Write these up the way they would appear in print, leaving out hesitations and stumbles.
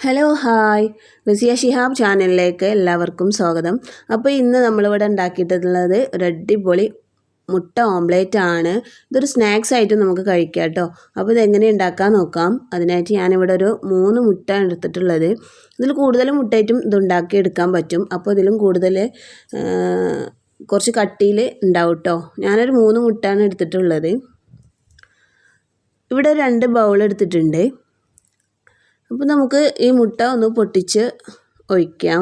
Hello hi Raziya Shihab ചാനലിലേക്ക് എല്ലാവർക്കും സ്വാഗതം. അപ്പോൾ ഇന്ന് നമ്മളിവിടെ ഉണ്ടാക്കിയിട്ടുള്ളത് ഒരു അടിപൊളി മുട്ട ഓംലേറ്റ് ആണ്. ഇതൊരു സ്നാക്സ് ആയിട്ട് നമുക്ക് കഴിക്കാം കേട്ടോ. അപ്പോൾ ഇതെങ്ങനെ ഉണ്ടാക്കാൻ നോക്കാം. അതിനായിട്ട് ഞാനിവിടെ ഒരു 3 മുട്ട എടുത്തിട്ടുള്ളത്. ഇതിൽ കൂടുതൽ മുട്ടയായിട്ടും ഇത് എടുക്കാൻ പറ്റും. അപ്പോൾ ഇതിലും കൂടുതൽ കുറച്ച് കട്ടിയിൽ ഉണ്ടാവും കേട്ടോ. ഞാനൊരു 3 മുട്ടയാണ് എടുത്തിട്ടുള്ളത്. ഇവിടെ 2 ബൗൾ എടുത്തിട്ടുണ്ട്. അപ്പോൾ നമുക്ക് ഈ മുട്ട ഒന്ന് പൊട്ടിച്ച് ഒഴിക്കാം.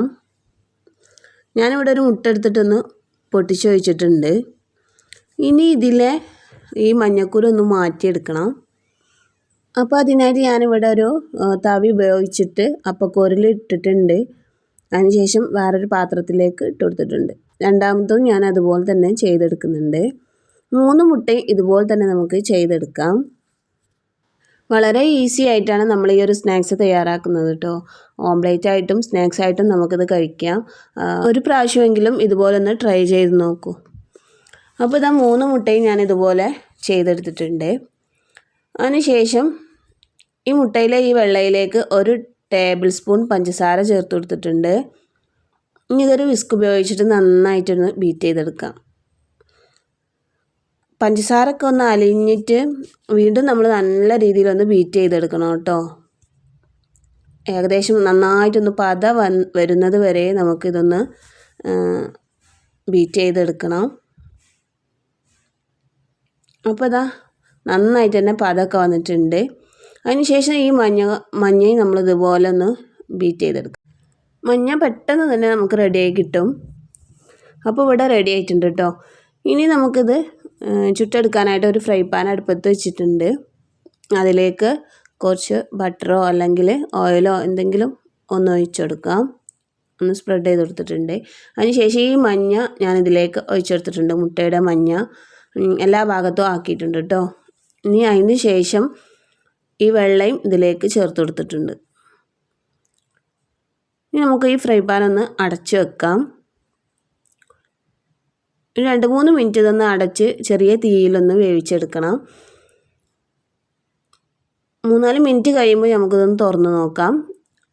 ഞാനിവിടെ ഒരു മുട്ട എടുത്തിട്ടൊന്ന് പൊട്ടിച്ച് ഒഴിച്ചിട്ടുണ്ട്. ഇനി ഇതിലെ ഈ മഞ്ഞക്കുരു ഒന്ന് മാറ്റിയെടുക്കണം. അപ്പോൾ അതിനായിട്ട് ഞാനിവിടെ ഒരു തവി ഉപയോഗിച്ചിട്ട് അപ്പക്കോരിൽ ഇട്ടിട്ടുണ്ട്. അതിനുശേഷം വേറൊരു പാത്രത്തിലേക്ക് ഇട്ട് കൊടുത്തിട്ടുണ്ട്. രണ്ടാമതും ഞാൻ അതുപോലെ തന്നെ ചെയ്തെടുക്കുന്നുണ്ട്. 3 മുട്ടയും ഇതുപോലെ തന്നെ നമുക്ക് ചെയ്തെടുക്കാം. വളരെ ഈസി ആയിട്ടാണ് നമ്മൾ ഈ ഒരു സ്നാക്സ് തയ്യാറാക്കുന്നത് കേട്ടോ. ഓംലേറ്റ് ആയിട്ടും സ്നാക്സ് ആയിട്ടും നമുക്കിത് കഴിക്കാം. ഒരു പ്രാവശ്യമെങ്കിലും ഇതുപോലെ ഒന്ന് ട്രൈ ചെയ്ത് നോക്കൂ. അപ്പോൾ ഇതാ 3 മുട്ടയും ഞാൻ ഇതുപോലെ ചെയ്തെടുത്തിട്ടുണ്ട്. അതിനുശേഷം ഈ മുട്ടയിലെ ഈ വെള്ളയിലേക്ക് 1 ടേബിൾ സ്പൂൺ പഞ്ചസാര ചേർത്ത് കൊടുത്തിട്ടുണ്ട്. ഇനി ഇതൊരു വിസ്ക് ഉപയോഗിച്ചിട്ട് നന്നായിട്ടൊന്ന് ബീറ്റ് ചെയ്തെടുക്കാം. പഞ്ചസാരയൊക്കെ ഒന്ന് അലിഞ്ഞിട്ട് വീണ്ടും നമ്മൾ നല്ല രീതിയിലൊന്ന് ബീറ്റ് ചെയ്തെടുക്കണം കേട്ടോ. ഏകദേശം നന്നായിട്ടൊന്ന് പത വരുന്നത് വരെ നമുക്കിതൊന്ന് ബീറ്റ് ചെയ്തെടുക്കണം. അപ്പോൾ ഇതാ നന്നായിട്ട് തന്നെ പതമൊക്കെ വന്നിട്ടുണ്ട്. അതിനുശേഷം ഈ മഞ്ഞയും നമ്മളിതുപോലെ ഒന്ന് ബീറ്റ് ചെയ്തെടുക്കും. മഞ്ഞ പെട്ടെന്ന് തന്നെ നമുക്ക് റെഡിയായി കിട്ടും. അപ്പോൾ ഇവിടെ റെഡി ആയിട്ടുണ്ട് കേട്ടോ. ഇനി നമുക്കിത് ചുട്ടെടുക്കാനായിട്ട് ഒരു ഫ്രൈ പാൻ അടുപ്പത്ത് വെച്ചിട്ടുണ്ട്. അതിലേക്ക് കുറച്ച് ബട്ടറോ അല്ലെങ്കിൽ ഓയിലോ എന്തെങ്കിലും ഒന്ന് ഒഴിച്ചെടുക്കാം. ഒന്ന് സ്പ്രെഡ് ചെയ്ത് കൊടുത്തിട്ടുണ്ട്. അതിനുശേഷം ഈ മഞ്ഞ ഞാനിതിലേക്ക് ഒഴിച്ചെടുത്തിട്ടുണ്ട്. മുട്ടയുടെ മഞ്ഞ എല്ലാ ഭാഗത്തും ആക്കിയിട്ടുണ്ട് കേട്ടോ. ഇനി അതിന് ശേഷം ഈ വെള്ളയും ഇതിലേക്ക് ചേർത്ത് കൊടുത്തിട്ടുണ്ട്. ഇനി നമുക്ക് ഈ ഫ്രൈ പാൻ ഒന്ന് അടച്ച് വെക്കാം. 2-3 മിനിറ്റ് ഇതൊന്ന് അടച്ച് ചെറിയ തീയിലൊന്ന് വേവിച്ചെടുക്കണം. 3-4 മിനിറ്റ് കഴിയുമ്പോൾ നമുക്കിതൊന്ന് തുറന്ന് നോക്കാം.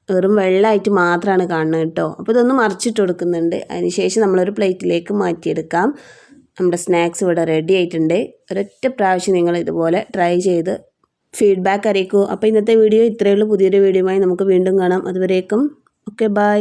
വെറും വെള്ളമായിട്ട് മാത്രമാണ് കാണുന്നത് കേട്ടോ. അപ്പോൾ ഇതൊന്ന് മറിച്ചിട്ട് കൊടുക്കുന്നുണ്ട്. അതിനുശേഷം നമ്മളൊരു പ്ലേറ്റിലേക്ക് മാറ്റിയെടുക്കാം. നമ്മുടെ സ്നാക്സ് ഇവിടെ റെഡി ആയിട്ടുണ്ട്. ഒരൊറ്റ പ്രാവശ്യം നിങ്ങൾ ഇതുപോലെ ട്രൈ ചെയ്ത് ഫീഡ്ബാക്ക് അറിയിക്കൂ. അപ്പോൾ ഇന്നത്തെ വീഡിയോ ഇത്രയേ ഉള്ളൂ. പുതിയൊരു വീഡിയോയുമായി നമുക്ക് വീണ്ടും കാണാം. അതുവരേക്കും ഓക്കെ ബൈ.